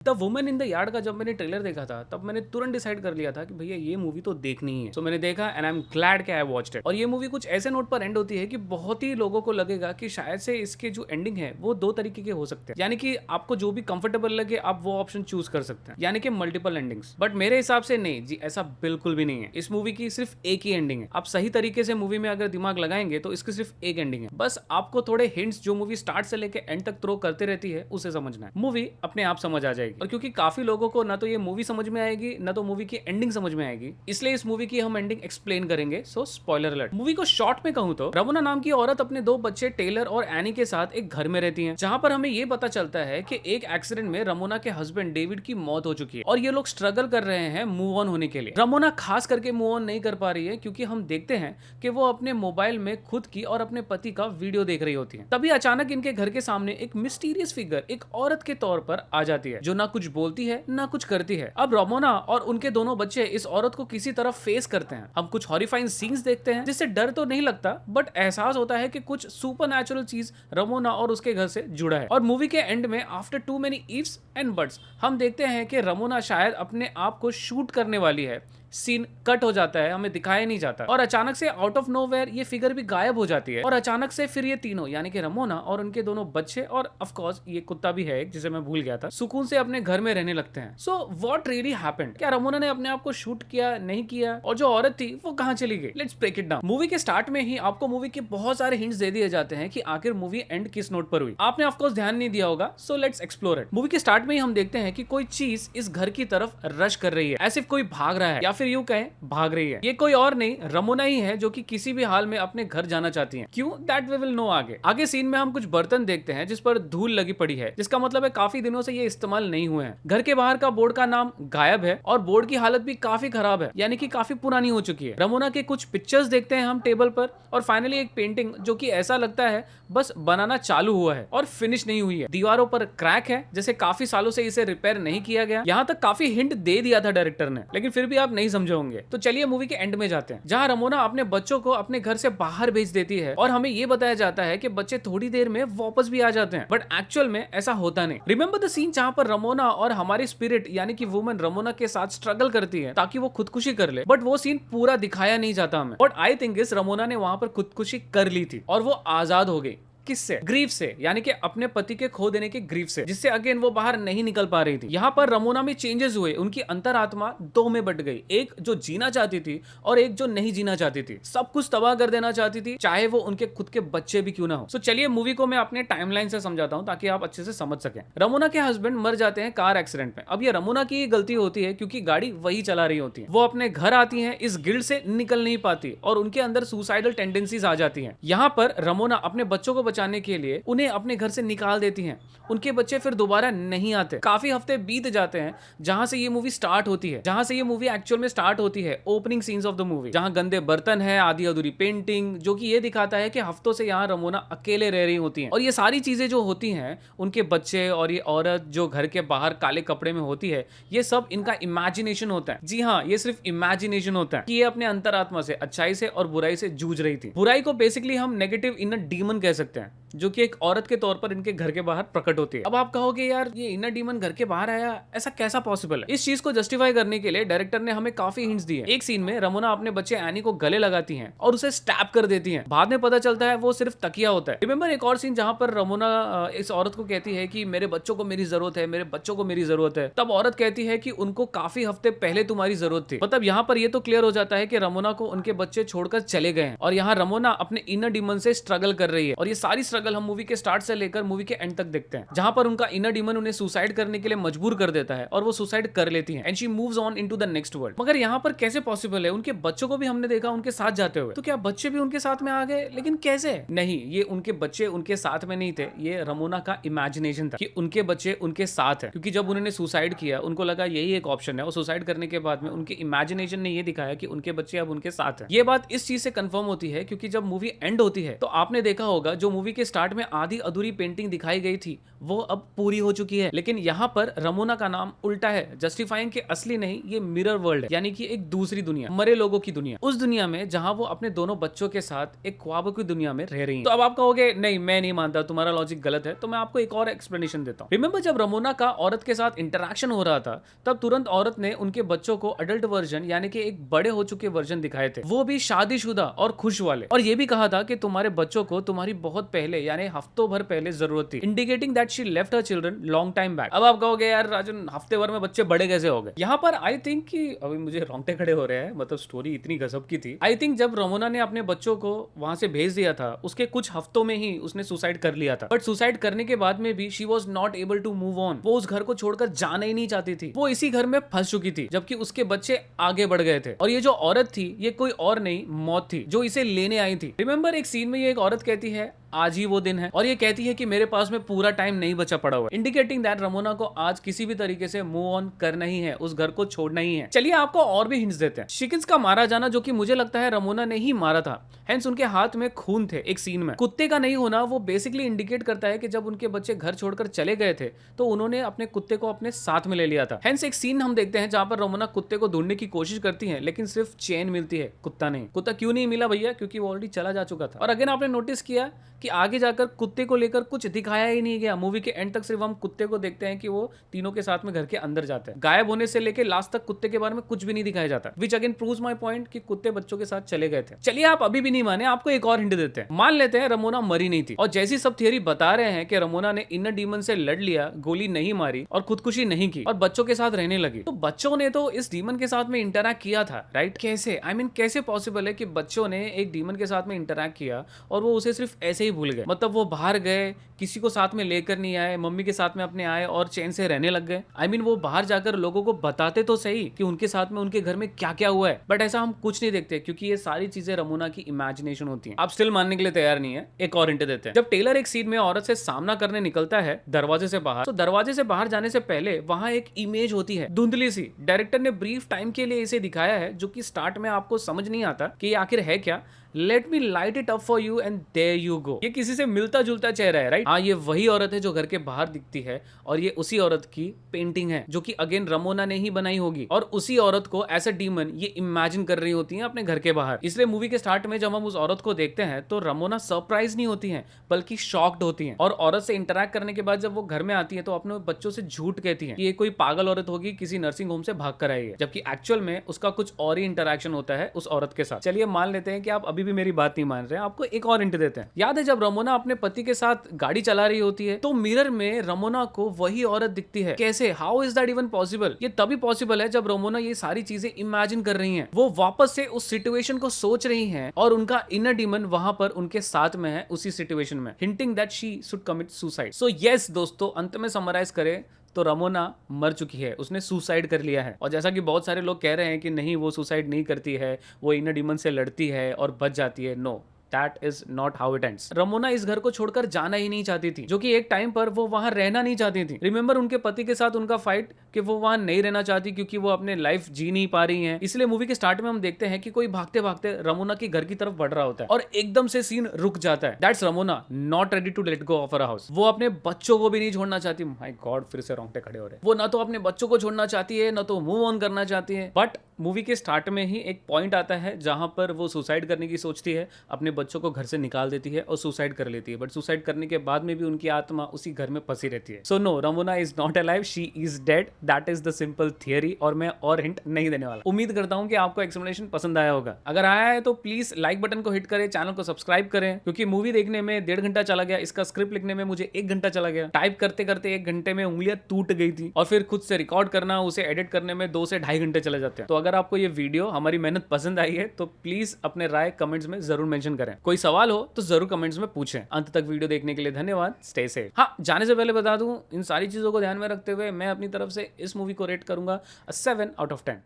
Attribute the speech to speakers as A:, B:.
A: The woman in the yard का जब मैंने ट्रेलर देखा था तब मैंने तुरंत डिसाइड कर लिया था कि भैया ये मूवी तो देखनी ही है। सो मैंने देखा एंड आई एम ग्लैड कि आई वॉच्ड इट। और ये मूवी कुछ ऐसे नोट पर एंड होती है कि बहुत ही लोगों को लगेगा कि शायद से इसके जो एंडिंग है वो दो तरीके के हो सकते हैं, यानी कि आपको जो भी कंफर्टेबल लगे आप वो ऑप्शन चूज कर सकते हैं, यानी कि मल्टीपल एंडिंग्स। बट मेरे हिसाब से नहीं जी, ऐसा बिल्कुल भी नहीं है। इस मूवी की सिर्फ एक ही एंडिंग है। आप सही तरीके से मूवी में अगर दिमाग लगाएंगे तो इसकी सिर्फ एक एंडिंग है। बस आपको थोड़े हिंट्स जो मूवी स्टार्ट से लेके एंड तक थ्रो करते रहती है उसे समझना है। मूवी अपने आप समझ आ जाएगी। और क्योंकि काफी लोगों को ना तो ये मूवी समझ में आएगी ना तो मूवी की एंडिंग समझ में आएगी, इसलिए इस मूवी की हम एंडिंग एक्सप्लेन करेंगे। सो स्पॉइलर अलर्ट। मूवी को शॉर्ट में कहूं तो रमोना नाम की औरत अपने दो बच्चे टेलर और एनी के साथ एक घर में रहती हैं, जहां पर हमें ये पता चलता है कि एक एक्सीडेंट में रमोना के हस्बैंड डेविड की मौत हो चुकी है और ये लोग स्ट्रगल कर रहे हैं मूव ऑन होने के लिए। रमोना खास करके मूव ऑन नहीं कर पा रही है क्योंकि हम देखते हैं कि वो अपने मोबाइल में खुद की और अपने पति का वीडियो देख रही होती है। तभी अचानक इनके घर के सामने एक मिस्टीरियस फिगर एक औरत के तौर पर आ जाती है जो ना कुछ बोलती है ना कुछ करती है। अब रमोना और उनके दोनों बच्चे इस औरत को किसी तरह फेस करते हैं। हम कुछ हॉरिफाइंग सीन्स देखते हैं जिससे डर तो नहीं लगता बट एहसास होता है कि कुछ सुपरनैचुरल चीज रमोना और उसके घर से जुड़ा है। और मूवी के एंड में after too many ifs and buts हम देखते हैं कि रमोना शायद अपने आप को शूट करने वाली है। सीन कट हो जाता है, हमें दिखाया नहीं जाता और अचानक से आउट ऑफ नोवेयर ये फिगर भी गायब हो जाती है। और अचानक से फिर ये तीनों यानी कि रमोना और उनके दोनों बच्चे और ऑफ कोर्स ये कुत्ता भी है एक जिसे मैं भूल गया था, सुकून से अपने घर में रहने लगते हैं। So what really happened? क्या रमोना ने अपने आप को शूट किया, नहीं किया, और जो औरत थी वो कहां चली गई? Let's break it down. Movie के स्टार्ट में ही आपको मूवी के बहुत सारे हिंट्स दे दिए जाते हैं कि आखिर मूवी एंड किस नोट पर हुई। आपने ऑफ कोर्स ध्यान नहीं दिया होगा, so let's explore it. Movie के स्टार्ट में ही हम देखते हैं कि कोई चीज इस घर की तरफ रश कर रही है, ऐसे कोई भाग रहा है या फिर यूं कहें भाग रही है। ये कोई और नहीं रमोना ही है जो कि किसी भी हाल में अपने घर जाना चाहती हैं। क्यों? दैट वी विल नो आगे सीन में हम कुछ बर्तन देखते हैं जिस पर धूल लगी पड़ी है, जिसका मतलब है काफी दिनों से ये इस्तेमाल नहीं हुए हैं। घर के बाहर का बोर्ड का नाम गायब है और बोर्ड की हालत भी काफी खराब है, यानी कि काफी पुरानी हो चुकी है। रमोना के कुछ पिक्चर्स देखते हैं हम टेबल पर और फाइनली एक पेंटिंग जो कि ऐसा लगता है बस बनाना चालू हुआ है और फिनिश नहीं हुई है। दीवारों पर क्रैक है जैसे काफी सालों से इसे रिपेयर नहीं किया गया। यहाँ तक काफी हिंट दे दिया था डायरेक्टर ने, लेकिन फिर भी आप नहीं समझे होंगे। तो चलिए मूवी के एंड में जाते हैं जहां रमोना अपने बच्चों को अपने घर से बाहर भेज देती है और हमें यह बताया जाता है कि बच्चे थोड़ी देर में वापस भी आ जाते हैं, बट एक्चुअल में ऐसा होता नहीं। रिमेंबर द सीन जहां पर रमोना और हमारी स्पिरिट यानी कि वुमन रमोना के साथ स्ट्रगल करती है ताकि वो खुदकुशी कर ले, बट वो सीन पूरा दिखाया नहीं जाता हमें। बट आई थिंक इस रमोना ने वहां पर खुदकुशी कर ली थी और वो आजाद हो गई। किससे? ग्रीफ से, यानी कि अपने पति के खो देने के ग्रीफ से, जिससे अगेन वो बाहर नहीं निकल पा रही थी। यहाँ पर रमोना में चेंजेस हुए, उनकी अंतरात्मा दो में बट गई, एक जो जीना चाहती थी और एक जो नहीं जीना चाहती थी। सब कुछ तबाह कर देना चाहती थी, चाहे वो उनके खुद के बच्चे भी क्यों ना हो। सो चलिए मूवी को मैं अपने टाइमलाइन से समझाता हूँ ताकि आप अच्छे से समझ सकें। रमोना के हस्बैंड मर जाते हैं कार एक्सीडेंट में। अब ये रमोना की गलती होती है क्योंकि गाड़ी वही चला रही होती है। वो अपने घर आती है, इस गिल्ड से निकल नहीं पाती और उनके अंदर सुसाइडल टेंडेंसीज आ जाती है। यहाँ पर रमोना अपने बच्चों को बचाने के लिए उन्हें अपने घर से निकाल देती हैं। उनके बच्चे फिर दोबारा नहीं आते। काफी हफ्ते बीत जाते हैं जहां से ये मूवी स्टार्ट होती है, जहां से ये मूवी एक्चुअल में स्टार्ट होती है। Opening scenes of the movie जहां गंदे बर्तन है, आधी अधूरी पेंटिंग, जो कि ये दिखाता है कि हफ्तों से यहाँ रमोना अकेले रह रही होती हैं। और ये सारी चीजें जो होती हैं, उनके बच्चे और ये औरत जो घर के बाहर काले कपड़े में होती है, ये सब इनका इमेजिनेशन होता है। जी हाँ, ये सिर्फ इमेजिनेशन होता है कि ये अपने अंतरात्मा से, अच्छाई से और बुराई से जूझ रही थी। बुराई को बेसिकली हम नेगेटिव इनर डीमन कह सकते हैं, जो कि एक औरत के तौर पर इनके घर के बाहर प्रकट होती है। अब आप कहोगे यार ये इनर डीमन घर के बाहर आया, ऐसा कैसा पॉसिबल है? इस चीज को जस्टिफाई करने के लिए डायरेक्टर ने हमें काफी हिंट्स दिए। एक सीन में रमोना अपने बच्चे एनी को गले लगाती हैं और उसे स्टैब कर देती हैं। बाद में पता चलता है वो सिर्फ तकिया होता है। रिमेंबर एक और सीन जहां पर रमोना इस औरत को कहती है कि मेरे बच्चों को मेरी जरूरत है, मेरे बच्चों को मेरी जरूरत है। तब औरत कहती है कि उनको काफी हफ्ते पहले तुम्हारी जरूरत थी। मतलब यहाँ पर ये तो क्लियर हो जाता है कि रमोना को उनके बच्चे छोड़कर चले गए हैं और यहाँ रमोना अपने इनर डीमन से स्ट्रगल कर रही है। और ये सारी स्ट्रगल हम मूवी के स्टार्ट से लेकर मूवी के एंड तक देखते हैं, जहां पर उनका इनर डीमन उन्हें सुसाइड करने के लिए मजबूर कर देता है और वो सुसाइड कर लेती हैं and she moves on into the next world. मगर यहाँ पर कैसे पॉसिबल है? उनके बच्चों को भी हमने देखा उनके साथ जाते हुए, तो क्या बच्चे भी उनके साथ में आ गए? लेकिन कैसे? नहीं, ये उनके बच्चे उनके साथ में नहीं थे, ये रमोना का इमेजिनेशन था कि उनके बच्चे उनके साथ है। क्योंकि जब उन्होंने सुसाइड किया उनको लगा यही एक ऑप्शन है, और सुसाइड करने के बाद में उनके इमेजिनेशन ने ये दिखाया कि उनके बच्चे अब उनके साथ है। ये बात इस चीज से कंफर्म होती है क्योंकि जब मूवी एंड होती है तो आपने देखा होगा जो मूवी के स्टार्ट में आधी अधूरी पेंटिंग दिखाई गई थी वो अब पूरी हो चुकी है। लेकिन यहाँ पर रमोना का नाम उल्टा है, जस्टिफाइंग कि असली नहीं, ये मिरर वर्ल्ड है, यानी कि एक दूसरी दुनिया, मरे लोगों की दुनिया, उस दुनिया में जहां वो अपने दोनों बच्चों के साथ एक ख्वाबों की दुनिया में रह रही हैं। तो अब आप कहोगे नहीं मैं नहीं मानता, तुम्हारा लॉजिक गलत है, तो मैं आपको एक और एक्सप्लेनेशन देता हूँ। रिमेंबर जब रमोना का औरत के साथ इंटरेक्शन हो रहा था तब तुरंत औरत ने उनके बच्चों को अडल्ट वर्जन यानी कि एक बड़े हो चुके वर्जन दिखाए थे, वो भी शादीशुदा और खुश वाले, और ये भी कहा था कि तुम्हारे बच्चों को तुम्हारी बहुत पहले यानी हफ्तों भर पहले जरूरत थी, indicating that she left her children long time back. अब आप कहोगे यार राजन हफ्ते भर में बच्चे बड़े कैसे हो गए? यहाँ पर आई थिंक कि अभी मुझे रोंगटे खड़े हो रहे हैं, मतलब स्टोरी इतनी गजब की थी। आई थिंक जब रमोना ने अपने बच्चों को वहां से भेज दिया था उसके कुछ हफ्तों में ही उसने सुसाइड कर लिया था, बट सुसाइड करने के बाद में भी she was not able to move on. वो उस घर को छोड़कर जाना ही नहीं चाहती थी, वो इसी घर में फंस चुकी थी, जबकि उसके बच्चे आगे बढ़ गए थे। और ये जो औरत थी ये कोई और नहीं मौत थी जो इसे लेने आई थी। रिमेंबर एक सीन में ये एक औरत कहती है आज ही वो दिन है, और ये कहती है कि मेरे पास में पूरा टाइम नहीं बचा पड़ा हुआ है, इंडिकेटिंग दैट रमोना को आज किसी भी तरीके से मूव ऑन करना ही है, उस घर को छोड़ना ही है। चलिए आपको और भी हिंट्स देते हैं। शिकिन्स का मारा जाना जो कि मुझे लगता है रमोना ने ही मारा था, हेंस उनके हाथ में खून थे एक सीन में। कुत्ते का नहीं होना वो बेसिकली इंडिकेट करता है कि जब उनके बच्चे घर छोड़कर चले गए थे तो उन्होंने अपने कुत्ते को अपने साथ में ले लिया था। हेंस एक सीन हम देखते हैं जहां पर रमोना कुत्ते को ढूंढने की कोशिश करती है लेकिन सिर्फ चेन मिलती है, कुत्ता नहीं। कुत्ता क्यों नहीं मिला भैया? क्योंकि वो ऑलरेडी चला जा चुका था। और अगेन आपने नोटिस किया कि आगे जाकर कुत्ते को लेकर कुछ दिखाया ही नहीं गया। मूवी के एंड तक सिर्फ हम कुत्ते को देखते हैं कि वो तीनों के साथ में घर के अंदर जाते हैं। गायब होने से लेकर लास्ट तक कुत्ते के बारे में कुछ भी नहीं दिखाया जाता, which again proves my point कि कुत्ते बच्चों के साथ चले गए थे। चलिए आप अभी भी नहीं माने, आपको एक और हिंट देते हैं। मान लेते हैं रमोना मरी नहीं थी, और जैसी सब थियरी बता रहे हैं कि रमोना ने इनर डीमन से लड़ लिया, गोली नहीं मारी और खुदकुशी नहीं की और बच्चों के साथ रहने लगी, तो बच्चों ने तो इस डीमन के साथ में इंटरैक्ट किया था, राइट? कैसे? आई मीन कैसे पॉसिबल है कि बच्चों ने एक डीमन के साथ में इंटरैक्ट किया और वो उसे सिर्फ ऐसे ही भूल गए? मतलब वो बाहर गए, किसी को साथ में लेकर नहीं आए, मम्मी के साथ में अपने आए और चैन से रहने लग गए। आई मीन वो बाहर जाकर लोगों को बताते तो सही कि उनके साथ में उनके घर में क्या क्या हुआ है, बट ऐसा हम कुछ नहीं देखते क्योंकि ये सारी चीजें रमोना की इमेजिनेशन होती हैं। आप स्टिल मानने के लिए तैयार नहीं है? एक और हिंट देते हैं। जब टेलर एक सीन में औरत से सामना करने निकलता है दरवाजे से बाहर, तो दरवाजे से बाहर जाने से पहले वहां एक इमेज होती है धुंधली सी। डायरेक्टर ने ब्रीफ टाइम के लिए इसे दिखाया है जो कि स्टार्ट में आपको समझ नहीं आता कि ये आखिर है क्या। Let me light it up for you and there you go. ये किसी से मिलता जुलता चेहरा है, राइट? हाँ, ये वही औरत है जो घर के बाहर दिखती है और ये उसी औरत की पेंटिंग है जो कि अगेन रमोना ने ही बनाई होगी, और उसी औरत को एज अ डीमन ये इमेजिन कर रही होती है अपने घर के बाहर। इसलिए मूवी के स्टार्ट में जब हम उस औरत को देखते हैं तो रमोना सरप्राइज नहीं होती है बल्कि शॉक्ड होती है, और औरत से इंटरैक्ट करने के बाद जब वो घर में आती है तो अपने बच्चों से झूठ कहती है कि ये कोई पागल औरत होगी, किसी नर्सिंग होम से भाग कर आई है, जबकि एक्चुअल में उसका कुछ और ही इंटरैक्शन होता है उस औरत के साथ। चलिए मान लेते हैं कि आप अभी भी मेरी बात नहीं मान रहे हैं, आपको एक और हिंट देते हैं। याद है जब रमोना अपने पति के साथ गाड़ी चला रही होती है तो मिरर में रमोना को वही औरत दिखती है। कैसे? How is that even possible? ये तभी पॉसिबल है जब रमोना ये सारी चीजें इमेजिन कर रही हैं, वो वापस से उस सिचुएशन को सोच रही हैं और उनका इनर डीमन वहां पर उनके साथ में है उसी सिचुएशन में, hinting that she should commit suicide. So yes दोस्तों, अंत में समराइज करें तो रमोना मर चुकी है, उसने सुसाइड कर लिया है। और जैसा कि बहुत सारे लोग कह रहे हैं कि नहीं वो सुसाइड नहीं करती है, वो इनर डीमन से लड़ती है और बच जाती है, no, That is not how it ends. Ramona इस घर को छोड़कर जाना ही नहीं चाहती थी, जो कि एक टाइम पर वो वहां रहना नहीं चाहती थी। रिमेंबर उनके पति के साथ उनका फाइट कि वो वहां नहीं रहना चाहती क्योंकि वो अपने लाइफ जी नहीं पा रही हैं। इसलिए मूवी के स्टार्ट में हम देखते हैं कि कोई भागते भागते रमोना के घर की तरफ बढ़ रहा होता है और एकदम से सीन रुक जाता है। That's Ramona not ready to let go of her house. वो अपने बच्चों को भी नहीं छोड़ना चाहती। माय गॉड, फिर से रोंगटे खड़े हो रहे हैं। वो ना तो अपने बच्चों को छोड़ना चाहती है, ना तो मूव ऑन करना चाहती है। बट मूवी के स्टार्ट में ही एक पॉइंट आता है जहां पर वो सुसाइड करने की सोचती है, अपने बच्चों को घर से निकाल देती है और सुसाइड कर लेती है। बट सुसाइड करने के बाद में भी उनकी आत्मा उसी घर में फंसी रहती है। So no, Ramona is not alive, she is dead. That is the simple theory, और मैं और हिंट नहीं देने वाला। उम्मीद करता हूं कि आपको एक्सप्लेनेशन पसंद आया होगा। अगर आया है तो प्लीज लाइक बटन को हिट करें, चैनल को सब्सक्राइब करें, क्योंकि मूवी देखने में 1.5 घंटा चला गया, इसका स्क्रिप्ट लिखने में मुझे 1 घंटा चला गया। टाइप करते करते 1 घंटे में उंगलियां टूट गई थी, और फिर खुद से रिकॉर्ड करना, उसे एडिट करने में 2 से 2.5 घंटे चले जाते हैं। तो अगर आपको ये वीडियो, हमारी मेहनत पसंद आई है तो प्लीज अपने राय कमेंट्स में जरूर मेंशन करें। कोई सवाल हो तो जरूर कमेंट्स में पूछें। अंत तक वीडियो देखने के लिए धन्यवाद। Stay safe. हाँ, जाने से पहले बता दूं, इन सारी चीजों को ध्यान में रखते हुए मैं अपनी तरफ से इस मूवी को रेट करूंगा 7 out of 10।